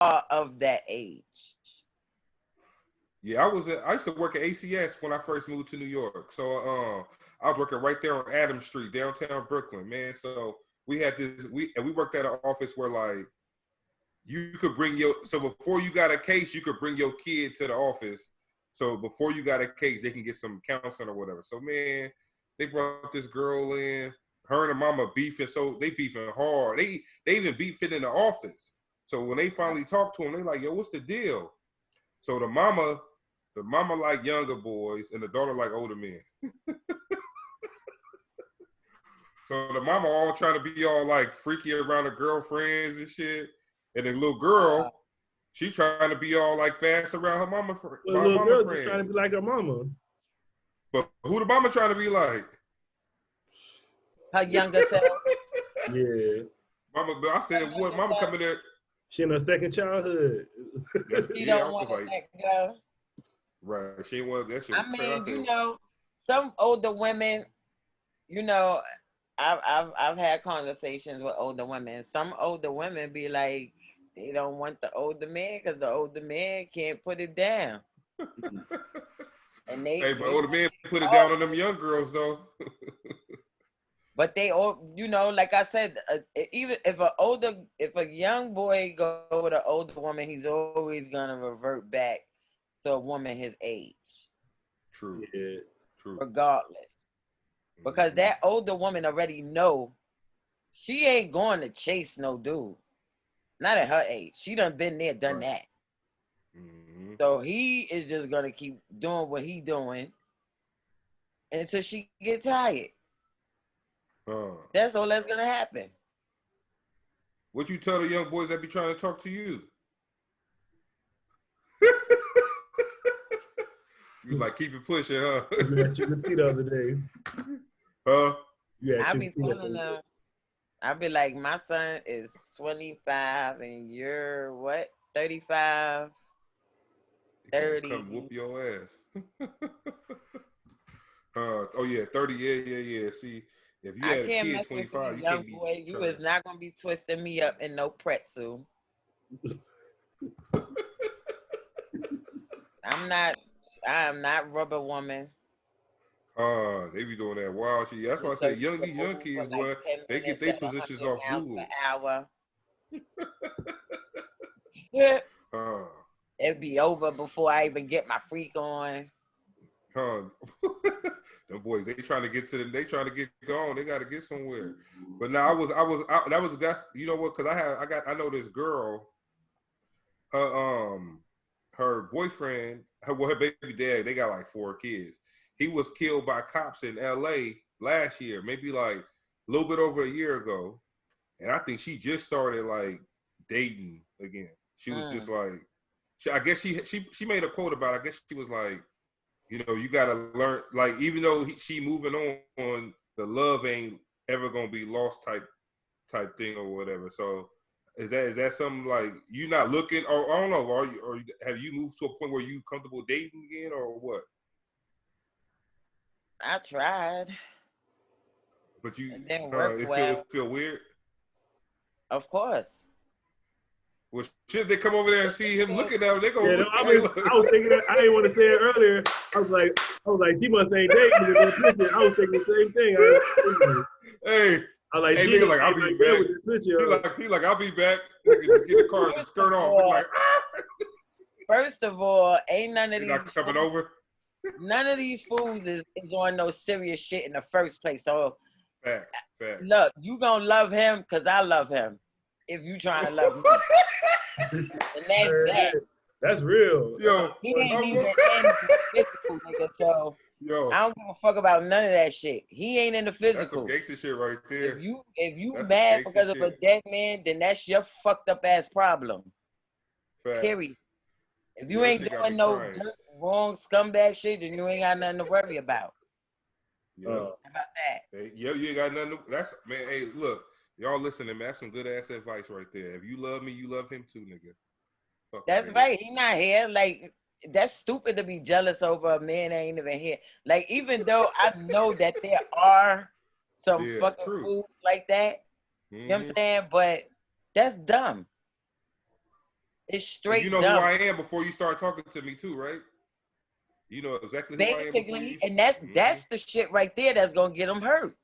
of that age. Yeah, I used to work at ACS when I first moved to New York. So I was working right there on Adams Street, downtown Brooklyn, man. So we had this we worked at an office where like you could bring so before you got a case, you could bring your kid to the office. So before you got a case, they can get some counseling or whatever. So man, they brought this girl in, her and her mama beefing, so they beefing hard. They even beefing in the office. So when they finally talked to him, they like, yo, what's the deal? So the mama like younger boys and the daughter like older men. So the mama all trying to be all like freaky around her girlfriends and shit. And the little girl, she trying to be all like fast around her mama, the little girl just trying to be like her mama. But who the mama trying to be like? Her younger self. Yeah. Mama, I said, what? Mama coming there. She in her second childhood. She don't want to let go. Right. She ain't want that shit. I mean, you know, some older women, you know, I've had conversations with older women. Some older women be like, they don't want the older man because the older man can't put it down. And but older men put it down on them young girls though. But they all, you know, like I said, even if a young boy go with an older woman, he's always gonna revert back to a woman his age. True. Yeah. True. Regardless. Because that older woman already know she ain't going to chase no dude. Not at her age. She done been there, done that. Mm-hmm. So he is just going to keep doing what he doing until she get tired. That's all that's going to happen. What you tell the young boys that be trying to talk to you? You like keep it pushing, huh? You had chicken tea the other day. Huh? I be telling them, I be like, my son is 25 and you're what? 35, 30. Come whoop your ass. Oh yeah, 30. Yeah. See, if you had a kid 25, you can't be. Boy, you is not gonna be twisting me up in no pretzel. I am not rubber woman. They be doing that wild shit. That's why I say these young kids, boy, they get their positions off Google. Yeah. It'd be over before I even get my freak on. Them boys, they trying to get gone. They got to get somewhere. But now that's you know what? Because I know this girl. Her boyfriend, her baby dad, they got like 4 kids. He was killed by cops in LA last year, maybe like a little bit over a year ago. And I think she just started like dating again. She was just like, I guess she made a quote about it. I guess she was like, you know, you got to learn, like, even though she moving on, the love ain't ever going to be lost type thing or whatever. So is that something like you not looking, or I don't know, or have you moved to a point where you comfortable dating again or what? I tried. But you, it didn't work well. It feel weird? Of course. Well, shit, they come over there and see him looking at him. They go. Yeah, I was thinking that. I didn't want to say it earlier. I was like, she must ain't dating with this picture. I was thinking the same thing. Hey. I like, hey, nigga, like I'll be back. He like I'll be back. Get the car and the skirt off. Like, first of all, ain't none of these not coming over. None of these fools is on no serious shit in the first place. So, facts. Look, you gonna love him because I love him. If you trying to love me, and that's that. That's real. Yo, he ain't even in the physical, nigga. So. Yo, I don't give a fuck about none of that shit. He ain't in the physical. That's some gangster shit right there. If you mad because of a dead man, then that's your fucked up ass problem. Facts. Period. If you ain't doing no dirt, wrong scumbag shit, then you ain't got nothing to worry about. Yeah. How about that? Hey, you ain't got nothing to, that's, man, hey, look, y'all listening, man, that's some good ass advice right there. If you love me, you love him too, nigga. Fuck that's right. He not here. Like, that's stupid to be jealous over a man that ain't even here. Like, even though I know that there are some fucking fools like that, you know what I'm saying? But that's dumb. It's And you straight know who dumb. I am before you start talking to me too, right? You know exactly who I am before you. Basically, and that's the shit right there that's gonna get them hurt.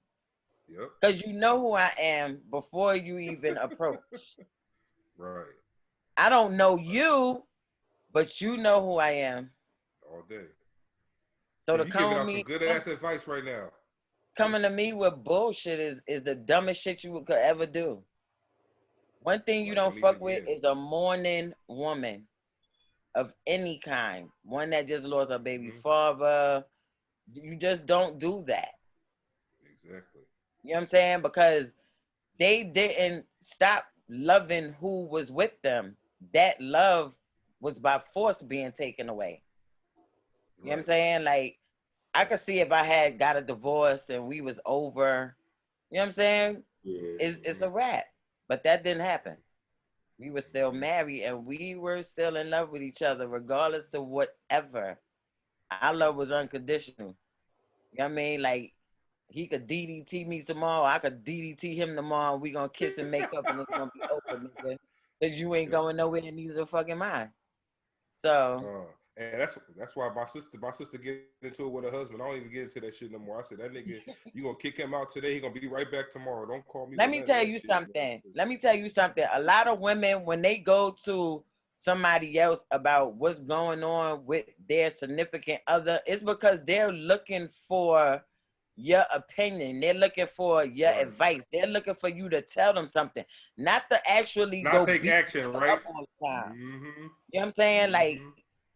Yep. Because you know who I am before you even approach. Right. I don't know you, but you know who I am. All day. So Yeah, to you come giving with out some me, good ass advice right now. coming to me with bullshit is the dumbest shit you could ever do. One thing you Like, don't don't fuck even with get. is a mourning woman of any kind. One that just lost her baby father. You just don't do that. Exactly. You know what I'm saying? Because they didn't stop loving who was with them. That love was by force being taken away. You know what I'm saying? Like, I could see if I had got a divorce and we was over, you know what I'm saying? Yeah. It's a wrap. But that didn't happen. We were still married and we were still in love with each other, regardless of whatever. Our love was unconditional. You know what I mean? Like, he could DDT me tomorrow, I could DDT him tomorrow, and we gonna kiss and make up and it's gonna be over, nigga. Cause you ain't going nowhere and neither the fucking mine. So And that's why my sister get into it with her husband. I don't even get into that shit no more. I said, that nigga, you gonna kick him out today, he gonna be right back tomorrow. Don't call me. let me tell you something. Let me tell you something. A lot of women, when they go to somebody else about what's going on with their significant other, it's because they're looking for your opinion. They're looking for your advice. They're looking for you to tell them something, not to actually not go take action, right? up all the time. You know what I'm saying? Like,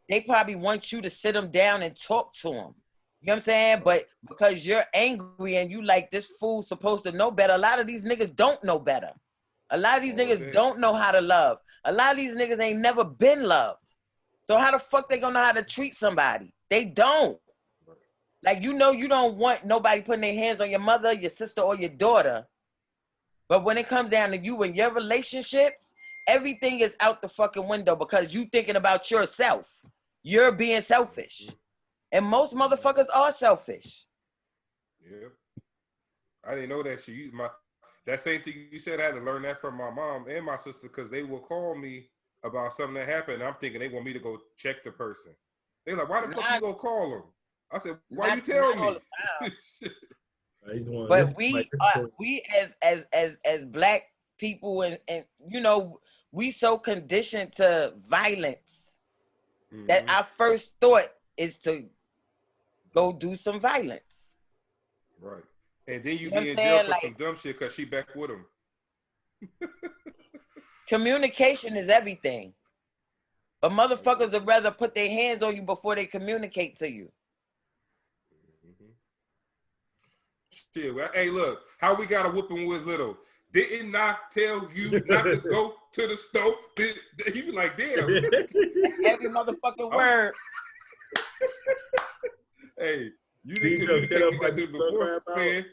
they probably want you to sit them down and talk to them. You know what I'm saying? But because you're angry and you like, this fool's supposed to know better, a lot of these niggas don't know better. A lot of these niggas don't know how to love. A lot of these niggas ain't never been loved. So how the fuck they gonna know how to treat somebody? They don't. Like, you know, you don't want nobody putting their hands on your mother, your sister, or your daughter. But when it comes down to you and your relationships, everything is out the fucking window because you thinking about yourself. You're being selfish. And most motherfuckers are selfish. Yeah. I didn't know that shit. That same thing you said, I had to learn that from my mom and my sister because they will call me about something that happened. I'm thinking they want me to go check the person. They're like, why the fuck you gonna call them? I said, why you tell me? But we as black people and you know, we so conditioned to violence that our first thought is to go do some violence. Right. And then you be in jail for some dumb shit because she back with him. Communication is everything. But motherfuckers would rather put their hands on you before they communicate to you. Shit, hey, look, how we got a whooping was little. Didn't I tell you not to go to the stove? He was like, damn. Every motherfucking word. Hey, you didn't communicate that to him before, man.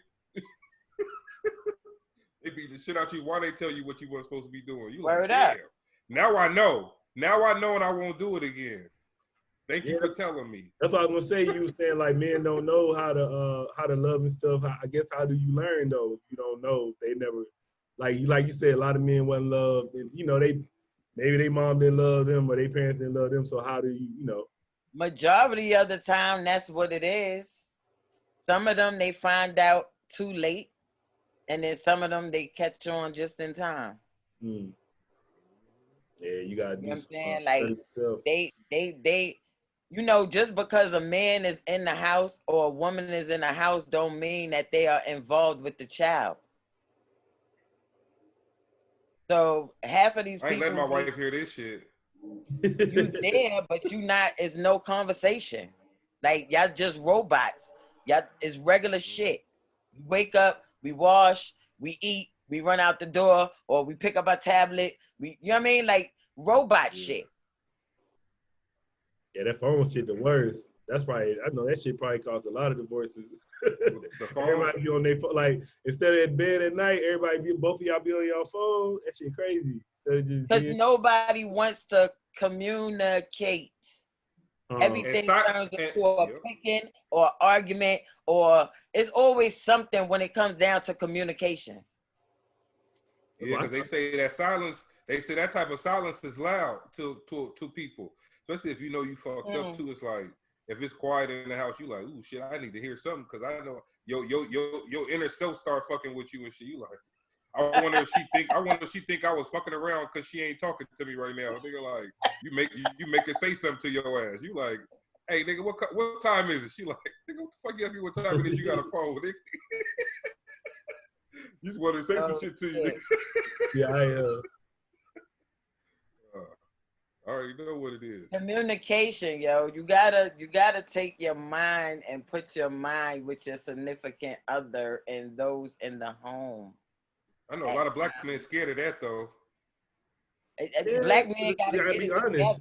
They beat the shit out you. Why they tell you what you weren't supposed to be doing? You like, damn. Now I know. Now I know, and I won't do it again. Thank you for telling me. That's what I was gonna say. You were saying like men don't know how to love and stuff. I guess how do you learn though? If you don't know, they never like you said. A lot of men wasn't loved, and you know maybe their mom didn't love them or their parents didn't love them. So how do you know? Majority of the time, that's what it is. Some of them they find out too late, and then some of them they catch on just in time. Yeah, you gotta do. You know what I'm saying? Like they, you know, just because a man is in the house or a woman is in the house, don't mean that they are involved with the child. So half of these people, I ain't letting my wife hear this shit. You there, but you not. It's no conversation. Like y'all just robots. Y'all is regular shit. We wake up, we wash, we eat, we run out the door, or we pick up our tablet. You know what I mean? Like robot shit. Yeah, that phone shit the worst. That's probably, I know that shit probably caused a lot of divorces. The phone. Everybody be on their phone. Like instead of at bed at night, both of y'all be on your phone. That shit crazy. Because nobody wants to communicate. Everything turns into a picking or argument, or it's always something when it comes down to communication. Yeah, because they say that they say that type of silence is loud to people, especially if you know you fucked up too. It's like if it's quiet in the house, you like, ooh shit, I need to hear something because I know your inner self start fucking with you and shit. You like, I wonder if she think I was fucking around because she ain't talking to me right now. Nigga, like you make her say something to your ass. You like, hey nigga, what time is it? She like, nigga, what the fuck you ask me what time it is? You got a phone, nigga. You just want to say some shit to you, nigga. Yeah, I already know what it is. Communication, yo. You gotta take your mind and put your mind with your significant other and those in the home. I know a lot of black men scared of that though. Black men gotta get be it honest. together.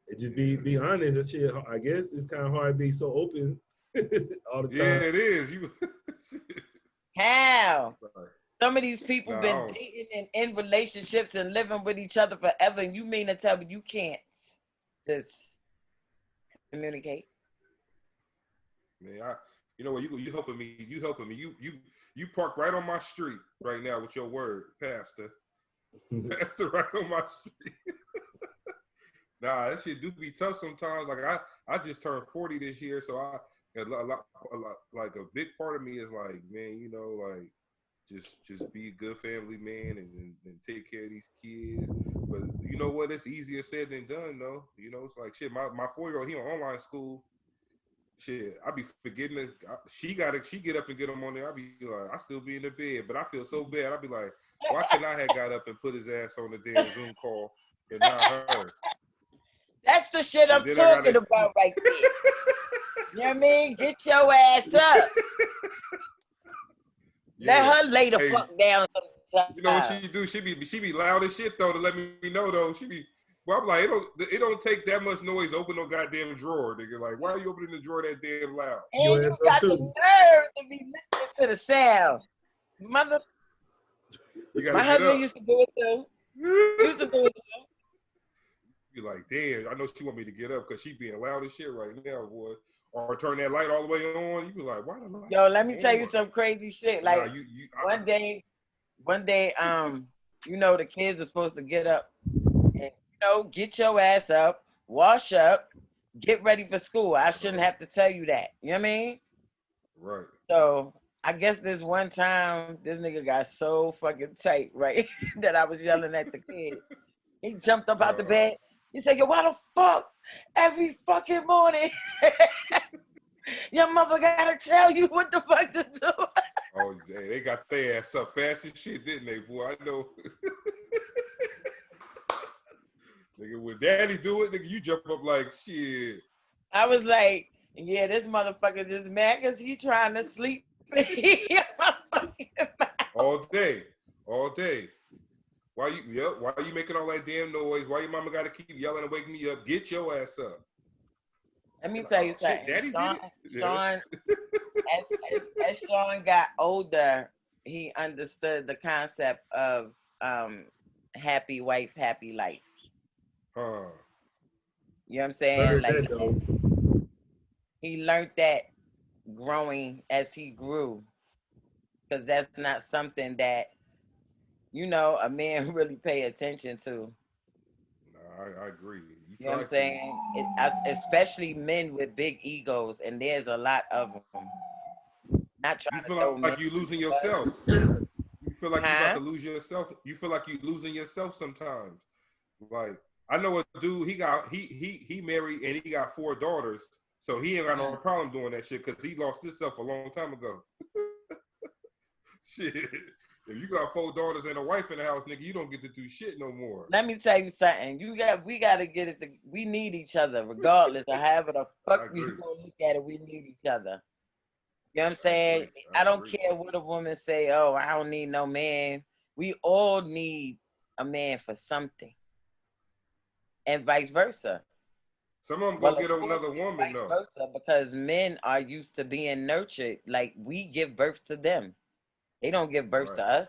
It just be honest. That shit, I guess it's kind of hard to be so open all the time. Yeah, it is. How? Some of these people been dating and in relationships and living with each other forever, and you mean to tell me you can't just communicate? Man, you know what? You helping me. You helping me. You park right on my street right now with your word, Pastor. Pastor, right on my street. Nah, that shit do be tough sometimes. Like I just turned 40 this year, so a lot, like a big part of me is like, man, you know, like just be a good family man and take care of these kids. But you know what? It's easier said than done, though. You know, it's like shit. My 4-year-old, he on online school. Shit, I be forgetting it. She get up and get him on there. I be like, I still be in the bed, but I feel so bad. I be like, why couldn't I have got up and put his ass on the damn Zoom call and not her? That's the shit I'm talking about right there. You know what I mean? Get your ass up. Let her lay the fuck down sometimes. You know what she do? She be loud as shit though to let me know though. Well, I'm like, it don't take that much noise to open no goddamn drawer, nigga. Like, why are you opening the drawer that damn loud? And you got the nerve to be listening to the sound. My husband used to do it too. Be like, damn, I know she want me to get up because she being loud as shit right now, boy. Or turn that light all the way on. You be like, why the light? Yo, let me tell you some crazy shit. Like one day, you know, the kids are supposed to get up and, you know, get your ass up, wash up, get ready for school. I shouldn't have to tell you that. You know what I mean? Right. So I guess this one time, this nigga got so fucking tight, right, that I was yelling at the kid. He jumped up out the bed. He said, yo, why the fuck every fucking morning your mother gotta tell you what the fuck to do? Oh, they got their ass up fast as shit, didn't they, boy? I know. Nigga, when daddy do it, nigga, you jump up like shit. I was like, yeah, this motherfucker just mad because he trying to sleep. All day. Why you making all that damn noise? Why your mama gotta keep yelling and waking me up? Get your ass up. Let me tell you something. Shit, daddy Sean, as Sean got older, he understood the concept of happy wife, happy life. You know what I'm saying? Like he learned that growing as he grew, because that's not something that, you know, a man really pay attention to. No, I agree. You know what I'm saying? Especially men with big egos, and there's a lot of them. Not trying you feel like you losing yourself. You feel like you about to lose yourself. You feel like you losing yourself sometimes. Like, I know a dude, he married and he got 4 daughters, so he ain't got no problem doing that shit because he lost himself a long time ago. Shit. If you got 4 daughters and a wife in the house, nigga, you don't get to do shit no more. Let me tell you something. We gotta get it. We need each other, regardless of however the fuck we gonna look at it. We need each other. You know what I'm saying? I don't care what a woman say. Oh, I don't need no man. We all need a man for something, and vice versa. Some of them go get another woman though. Vice versa, because men are used to being nurtured. Like we give birth to them. They don't give birth to us.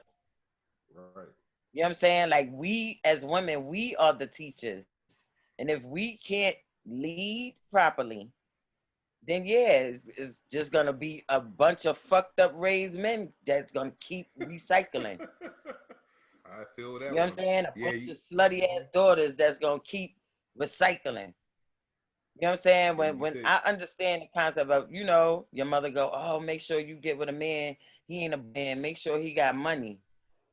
Right. You know what I'm saying? Like we as women, we are the teachers. And if we can't lead properly, then yeah, it's just going to be a bunch of fucked up raised men that's going to keep recycling. I feel that You know what I'm one. saying? A Yeah. bunch of slutty ass daughters that's gonna keep recycling. You know what I'm saying? Yeah, When I understand the concept of, you know, your mother go, oh, make sure you get with a man. He ain't a man. Make sure he got money.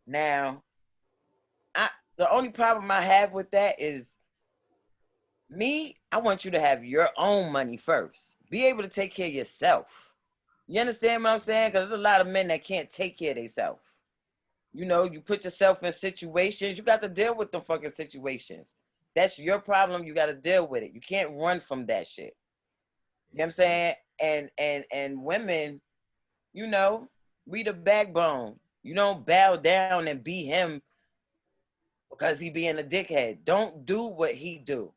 Now, the only problem I have with that is me. I want you to have your own money first. Be able to take care of yourself. You understand what I'm saying? Because there's a lot of men that can't take care of themselves. You know, you put yourself in situations, you got to deal with them fucking situations. That's your problem. You got to deal with it. You can't run from that shit. You know what I'm saying? And women, you know, we the backbone. You don't bow down and be him because he being a dickhead. Don't do what he do.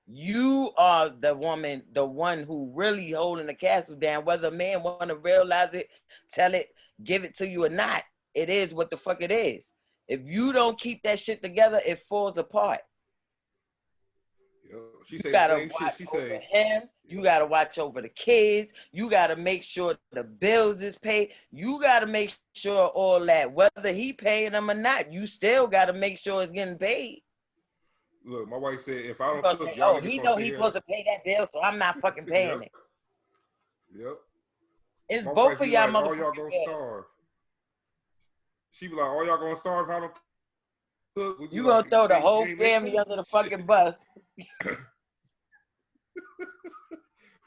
You are the woman, the one who really holding the castle down. Whether a man want to realize it, tell it, give it to you or not, it is what the fuck it is. If you don't keep that shit together, it falls apart. Yo, she You say the gotta same shit. watch She over say, him. You gotta watch over the kids. You gotta make sure the bills is paid. You gotta make sure all that, whether he paying them or not, you still gotta make sure it's getting paid. look, my wife said, if I You don't gonna cook, say, y'all oh, niggas he gonna know sit he's here. supposed to pay that bill, so I'm not fucking paying Yep. it. Yep. It's My both wife of be y'all like, all y'all motherfucking gonna bills. starve. She be like, all y'all gonna starve if I don't cook? We be You gonna like, throw the you whole ain't family making under the shit. fucking bus.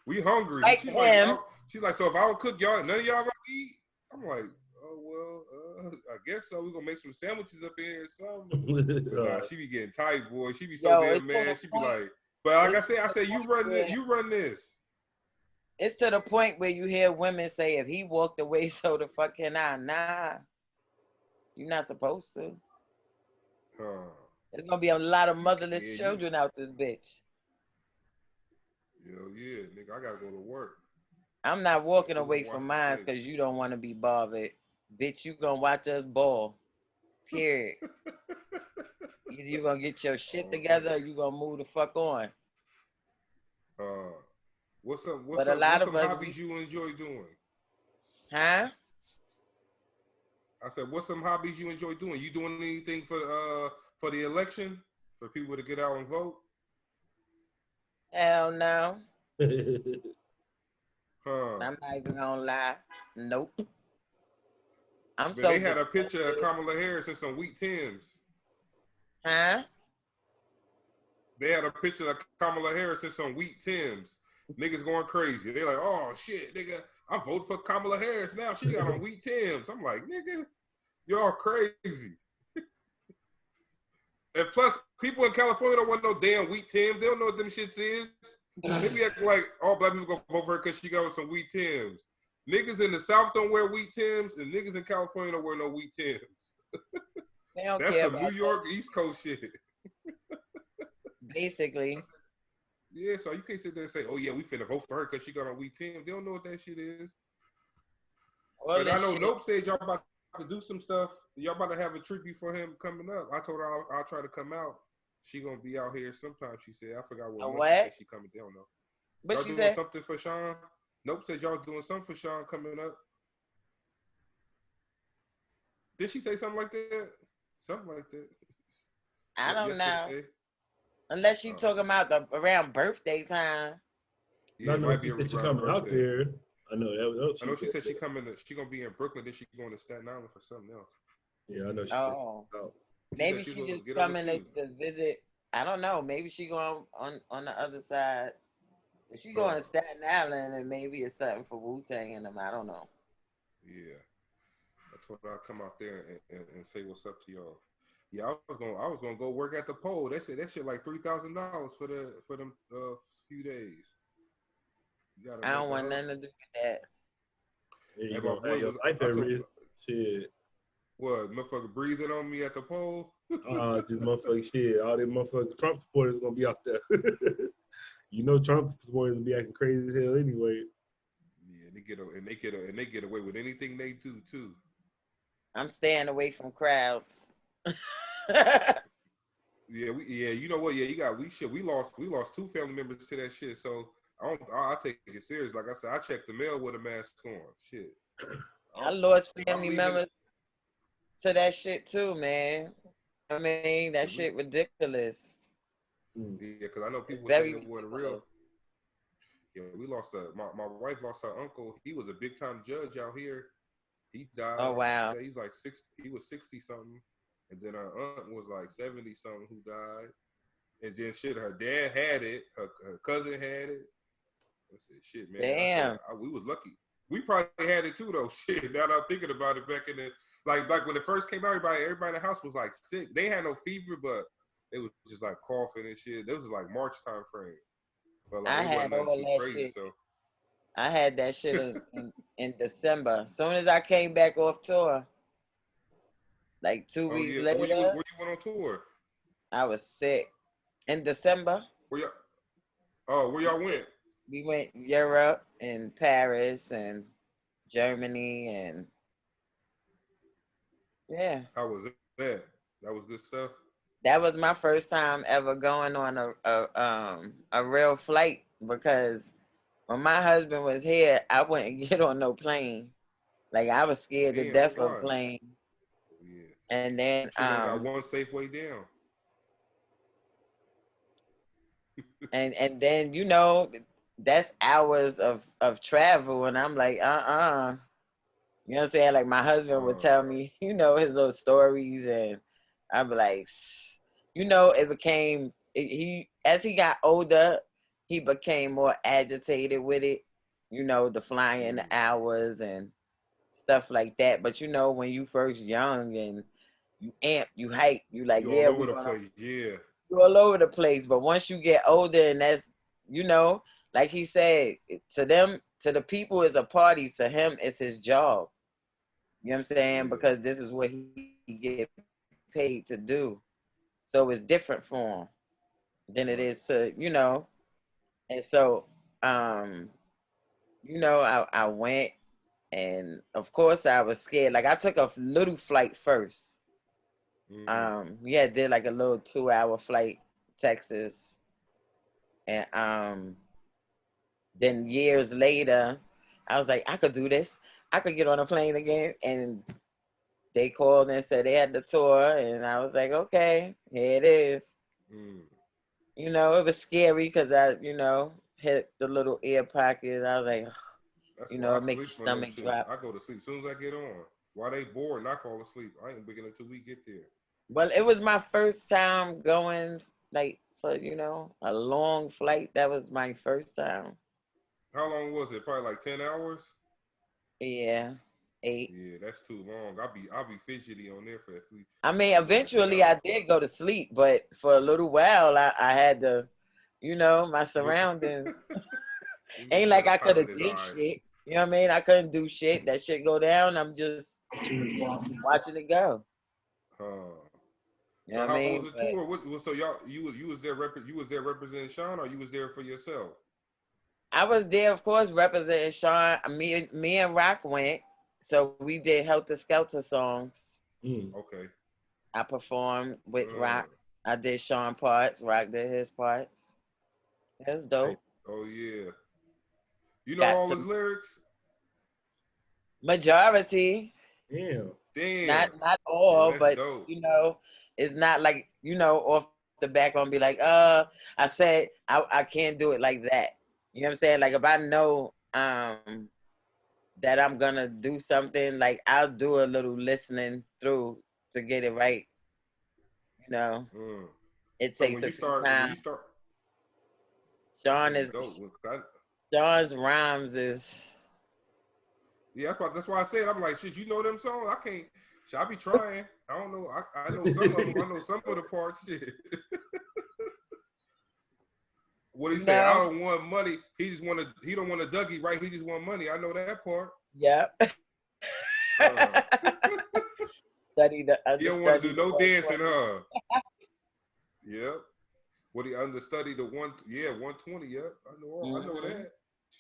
We hungry. Like She like, him. she's like, so if I don't cook, y'all, none of y'all gonna eat? I'm like, oh well, I guess so. We gonna make some sandwiches up here or something. But nah, she be getting tight, boy. She be so Yo, damn it's to the mad. She be point. like, but like It's I to said, the you point run where it, you run this. it's to the point where you hear women say, if he walked away, so the fuck can I? Nah, you're not supposed to. There's gonna be a lot of motherless children out this bitch. Yo, yeah, nigga, I gotta go to work. I'm not walking So, away from mine because you don't want to be bothered. Bitch, you gonna watch us ball. Period. Either you gonna get your shit together or you gonna move the fuck on. What's But a lot of us, hobbies you enjoy doing? Huh? I said, what's some hobbies you enjoy doing? You doing anything for the election? For people to get out and vote? Hell no. Huh. I'm not even gonna lie. Nope. But they had a picture of Kamala Harris in some wheat Timbs. Huh? They had a picture of Kamala Harris in some wheat Timbs. Niggas going crazy. They like, oh shit, nigga, I'm voting for Kamala Harris now. She got on wheat Timbs. I'm like, nigga, y'all crazy. And plus, people in California don't want no damn wheat Timbs. They don't know what them shits is. They be acting like all black people gonna vote for her because she got some wheat Timbs. Niggas in the South don't wear wheat Timbs, and niggas in California don't wear no wheat Timbs. That's some New York East Coast shit. Basically. Yeah, so you can't sit there and say, oh yeah, we finna vote for her because she got on wheat Timbs. They don't know what that shit is. Well, but I know Nope said y'all about to do some stuff. Y'all about to have a tribute for him coming up. I told her I'll try to come out. She gonna be out here sometime. She said I forgot what month she said she coming. They don't know. But y'all doing something for Sean? Nope said y'all doing something for Sean coming up. Did she say something like that? Something like that. I don't know. Unless she talking about around birthday time. Yeah, it might be around coming out there. I know that. I know she said she coming. She gonna be in Brooklyn. Then she going to Staten Island for something else. Yeah, I know. Maybe she just coming to visit. I don't know. Maybe she going on the other side. If she going to Staten Island, and maybe it's something for Wu-Tang and them. I don't know. Yeah, I told her I'd come out there and say what's up to y'all. Yeah, I was gonna go work at the pole. They said that shit like $3,000 for them few days. I don't want nothing to do with that. Yeah, my boy was like that, shit. What, motherfucker breathing on me at the pole? This motherfucker shit. All them motherfucking Trump supporters gonna be out there. You know Trump supporters will be acting crazy as hell anyway. Yeah, they get away with anything they do too. I'm staying away from crowds. Yeah, you know what? Yeah, we lost 2 family members to that shit. So I take it serious. Like I said, I checked the mail with a mask on. Shit. I lost family members to that shit too, man. I mean, that Cause we, shit ridiculous. yeah, because I know It's people were saying very it wasn't real. ridiculous. Yeah, we lost my wife lost her uncle. He was a big time judge out here. He died. Oh wow. He was like he was 60 something, and then her aunt was like 70 something who died. And then shit, her dad had it. Her cousin had it. I said, shit, man. I said, Damn. we was lucky. We probably had it too, though. Shit. Now that I'm thinking about it, back in the like when it first came out, everybody in the house was like sick. They had no fever, but it was just like coughing and shit. This was like March time frame, but like I it wasn't had nothing all too that crazy. shit. So, I had that shit in December. As soon as I came back off tour, like two oh weeks yeah, later, where you went on tour? I was sick. In December, Where y'all? Oh, where y'all went? we went Europe and Paris and Germany and yeah. How was that? That was good stuff. That was my first time ever going on a real flight because when my husband was here, I wouldn't get on no plane. Like I was scared to Damn, death of why? plane. Yeah, And then you should only got one safe way down. and then that's hours of travel and I'm like you know what I'm saying, like my husband would tell me his little stories and I'd be like it became he as he got older he became more agitated with it, the flying the hours and stuff like that. But when you first young and you amp, you hype, you like, You all yeah, over we're the gonna place. Yeah. you all over the place. But once you get older, and that's like he said, to them, to the people, it's a party. To him, it's his job. You know what I'm saying? Yeah. Because this is what he get paid to do. So it's different for him than it is Right. to. And so, um, I went, and of course I was scared. Like I took a little flight first. Mm-hmm. We had did like a little 2-hour flight, Texas, and then years later, I was like, I could do this. I could get on a plane again, and they called and said they had the tour, and I was like, okay, here it is. Mm. It was scary because I hit the little air pocket. I was like, That's why I it make sleep your on them stomach shits. drop. I go to sleep as soon as I get on. While they bored and I fall asleep, I ain't waking until we get there. Well, it was my first time going like for a long flight. That was my first time. How long was it? Probably like 10 hours. Yeah, 8. Yeah, that's too long. I'll be fidgety on there for I mean, if we doing a ten eventually I hour did go to sleep, but for a little while I had to, my flight. surroundings. You make Ain't sure like the I could pilot have is did alright. shit. You know what I mean? I couldn't do shit. That shit go down. I'm just watching it go. Uh, You know so what I how was mean? the But tour? So y'all you was there you was there representing Sean or you was there for yourself? I was there, of course, representing Sean. Me and Rock went, so we did Helter Skelter songs. Okay. I performed with Uh, Rock. I did Sean parts. Rock did his parts. It was dope. oh yeah. You know Got all his some lyrics? majority, Damn. Damn. not Yeah, all, that's but dope. it's not like off the back gonna be like, I said I can't do it like that. You know what I'm saying? Like if I know that I'm gonna do something, like I'll do a little listening through to get it right. You know, Mm. it So takes a few when you times. start, that's Sean gonna be is dope. Sean's rhymes is Yeah, that's why I said I'm like, shit. You know them songs? I can't. Should I be trying? I don't know. I know some of them. I know some of the parts. Shit. What he you say? I know. don't want money. He just want to. He don't want a Dougie, right? He just want money. I know that part. Yep. Uh, Study the he don't want to understudy do the no dancing, 120. huh? Yep. What he understudy the 120. Yep. I know Mm-hmm. that.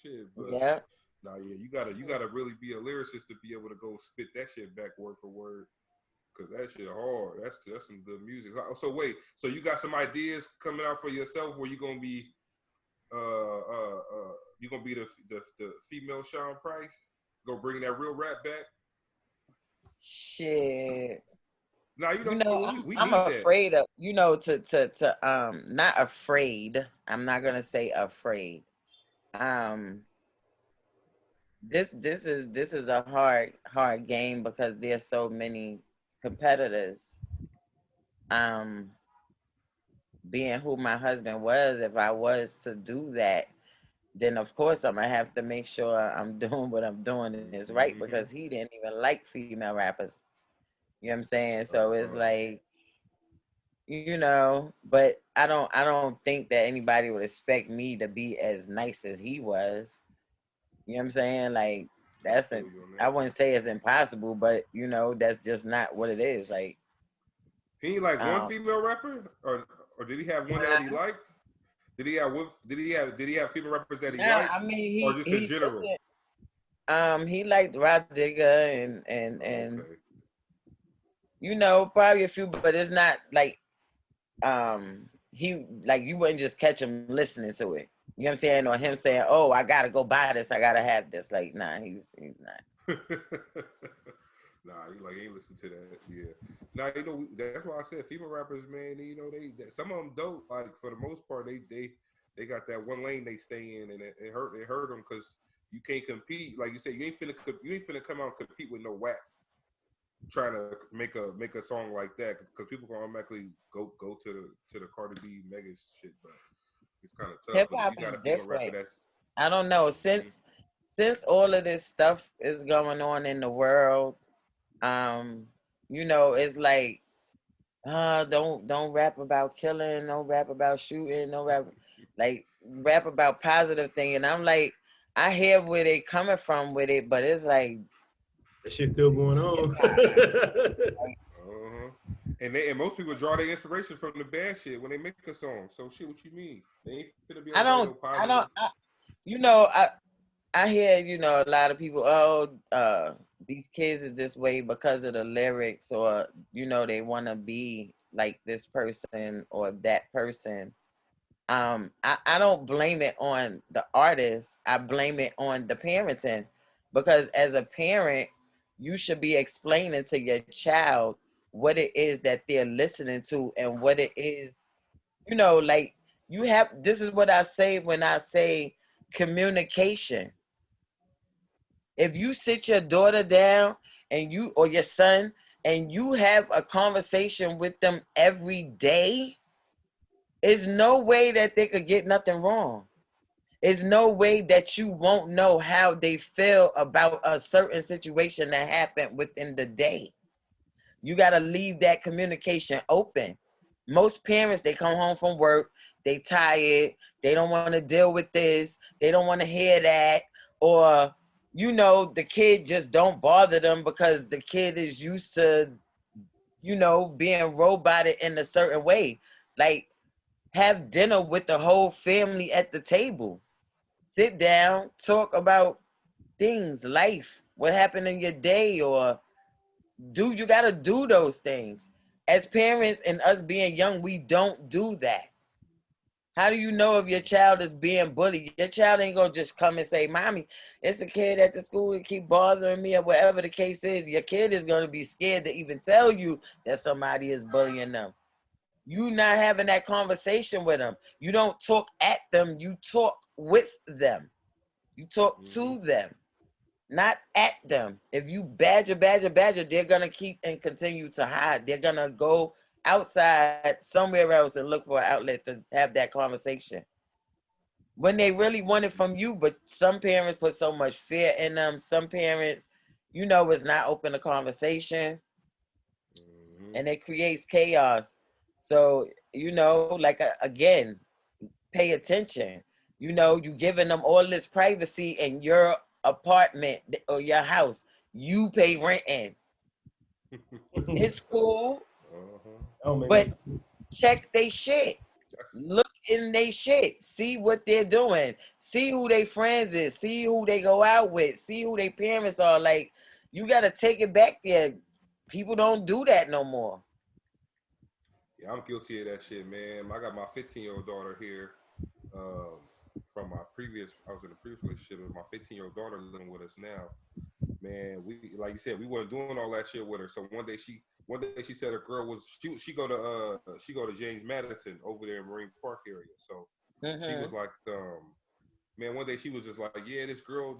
Shit, but Yep. nah, yeah, you gotta really be a lyricist to be able to go spit that shit back word for word. Cause that shit hard. That's some good music. So wait, so you got some ideas coming out for yourself where you gonna be you gonna be the female Sean Price? Go bring that real rap back? Shit. Now you You know know, we I'm need that. afraid of, not afraid. I'm not gonna say afraid. Um, this is a hard game because there's so many competitors. Um, being who my husband was, if I was to do that, then of course I'm gonna have to make sure I'm doing what I'm doing is right because Mm-hmm. he didn't even like female rappers. You know what I'm saying? So it's Uh-huh. like, but I don't think that anybody would expect me to be as nice as he was. You know what I'm saying? Like I that's feel a you on I that. wouldn't say it's impossible, but that's just not what it is. Like He ain't like one um female rapper, or did he have one that he liked? Did he have female rappers that he now liked, I mean or he just in he general? he liked Rod Digger Oh, and okay. probably a few, but it's not like he like you wouldn't just catch him listening to it. You know what I'm saying? Or him saying, "Oh, I gotta go buy this. I gotta have this." Like, nah, he's not. Nah, you like ain't listen to that. Yeah. Nah, that's why I said female rappers, man. Some of them dope. Like for the most part, they got that one lane they stay in, and it hurt them because you can't compete. Like you said, you ain't finna come out and compete with no whack trying to make a song like that because people gonna automatically go to the Cardi B Mega shit, but it's kind of tough. Hip But if hop you got is a female rapper different. that's I don't know. Since mm-hmm, since all of this stuff is going on in the world, um, it's like, don't rap about killing, don't rap about shooting, don't rap about positive thing. And I'm like, I hear where they coming from with it, but it's like, That shit's still going it's on. not like, uh-huh. And most people draw their inspiration from the bad shit when they make a song. So shit, what you mean? They ain't gonna be able I to write no don't, I positive. don't, I, you know, I, I hear, a lot of people, these kids is this way because of the lyrics, or, they want to be like this person or that person. I don't blame it on the artist. I blame it on the parenting, because as a parent, you should be explaining to your child what it is that they're listening to and what it is, like this is what I say when I say communication. If you sit your daughter down and you or your son and you have a conversation with them every day, there's no way that they could get nothing wrong. There's no way that you won't know how they feel about a certain situation that happened within the day. You got to leave that communication open. Most parents, they come home from work, they tired, they don't want to deal with this, they don't want to hear that, or the kid just don't bother them because the kid is used to, being roboted in a certain way. Like, have dinner with the whole family at the table. Sit down, talk about things, life, what happened in your day, or you got to do those things. As parents and us being young, we don't do that. How do you know if your child is being bullied? Your child ain't gonna just come and say, "Mommy, it's a kid at the school that keep bothering me," or whatever the case is. Your kid is gonna be scared to even tell you that somebody is bullying them. You not having that conversation with them. You don't talk at them. You talk with them. You talk Mm-hmm. to them, not at them. If you badger, they're gonna keep and continue to hide. They're gonna go outside somewhere else and look for an outlet to have that conversation when they really want it from you. But some parents put so much fear in them. Some parents, is not open to conversation, Mm-hmm. and it creates chaos. So, like again, pay attention. You giving them all this privacy in your apartment or your house. You pay rent in. It's cool, Don't make no but sense. check they shit. Look in they shit. See what they're doing. See who they friends is. See who they go out with. See who their parents are. Like, you gotta take it back there. People don't do that no more. Yeah, I'm guilty of that shit, man. I got my 15-year-old daughter here. From my previous, I was in a previous relationship with my 15-year-old daughter living with us now. man, we like you said, we weren't doing all that shit with her. So one day she said a girl was she go to James Madison over there in Marine Park area. So she was like, man, one day she was just like, yeah, this girl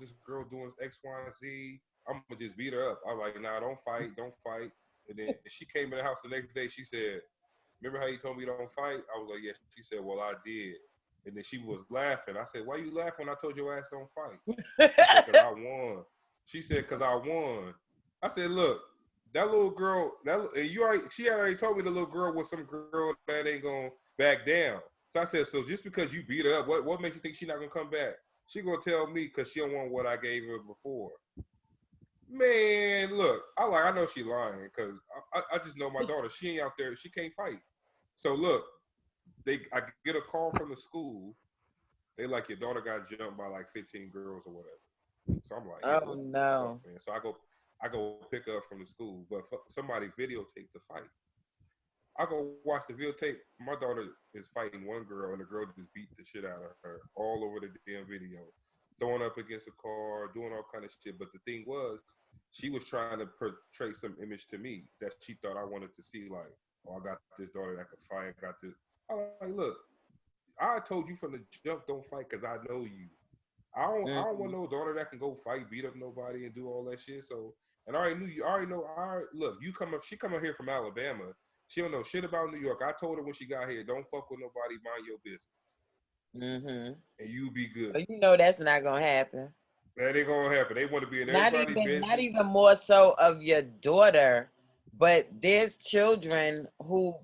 doing X, Y, and Z. I'm gonna just beat her up. I'm like, nah, don't fight. And then she came in the house the next day. She said, remember how you told me don't fight? I was like, yeah. She said, well, I did. And then she was laughing. I said, why you laughing? I told your ass don't fight. She said, because I won. She said, because I won. I said, look, that little girl, she already told me the little girl was some girl that ain't gonna back down. So I said, so just because you beat her up, what makes you think she's not gonna come back? She gonna tell me because she don't want what I gave her before. Man, look, I know she lying because I just know my daughter. She ain't out there. She can't fight. So look, I get a call from the school. They like, your daughter got jumped by like 15 girls or whatever. So I'm like, oh no, fuck, man. So I go pick her up from the school, but somebody videotaped the fight. I go watch the videotape. My daughter is fighting one girl, and the girl just beat the shit out of her all over the damn video, throwing up against a car, doing all kind of shit. But the thing was, she was trying to portray some image to me that she thought I wanted to see. Like, oh, I got this daughter that could fight. I got this. I'm like, look, I told you from the jump, don't fight because I know you. I don't want no daughter that can go fight, beat up nobody, and do all that shit. So, and I already knew you. I already know. Look, you come up. She come up here from Alabama. She don't know shit about New York. I told her when she got here, don't fuck with nobody. Mind your business. And you be good. But you know that's not gonna happen. That ain't gonna happen. They want to be in Not everybody's even, business. not even more so of your daughter, but there's children who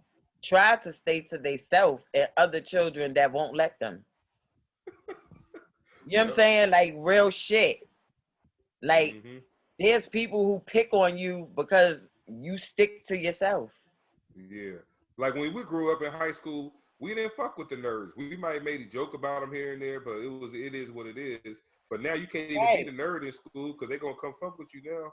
try to stay to themselves and other children that won't let them. You know what I'm saying? Like real shit. Like there's people who pick on you because you stick to yourself. Yeah. Like when we grew up in high school, we didn't fuck with the nerds. We might have made a joke about them here and there, but it is what it is. But now you can't even be the nerd in school because they're gonna come fuck with you now.